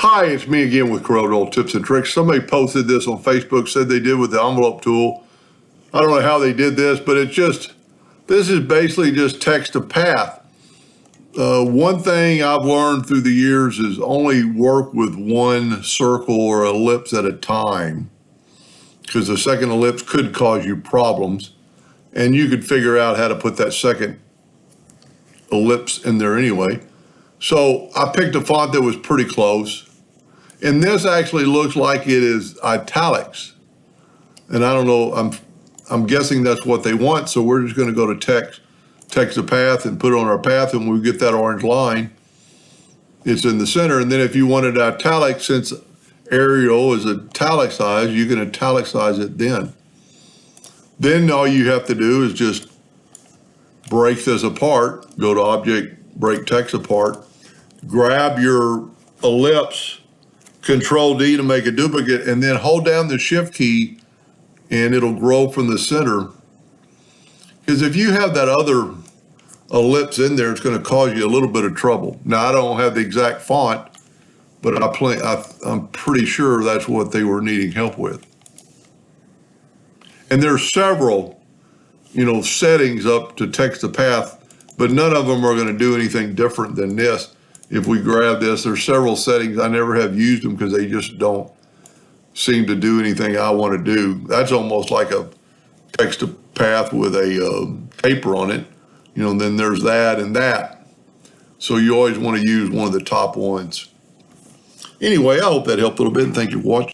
Hi, it's me again with Corel Tips and Tricks. Somebody posted this on Facebook, said they did with the envelope tool. I don't know how they did this, but this is basically just text to path. One thing I've learned through the years is only work with one circle or ellipse at a time, because the second ellipse could cause you problems, and you could figure out how to put that second ellipse in there anyway. So I picked a font that was pretty close. And this actually looks like it is italics. And I don't know, I'm guessing that's what they want. So we're just going to go to text the path and put it on our path, and we get that orange line. It's in the center. And then if you wanted italic, since Arial is italicized, you can italicize it then. Then all you have to do is just break this apart, go to Object, break text apart, grab your ellipse, Control D to make a duplicate, and then hold down the Shift key and it'll grow from the center. Because if you have that other ellipse in there, it's going to cause you a little bit of trouble. Now, I don't have the exact font, but I'm pretty sure that's what they were needing help with. And there's several, settings up to text the path, but none of them are going to do anything different than this. If we grab this, there's several settings. I never have used them because they just don't seem to do anything I want to do. That's almost like a text to path with a taper on it. Then there's that and that. So you always want to use one of the top ones. Anyway, I hope that helped a little bit, and thank you for watching.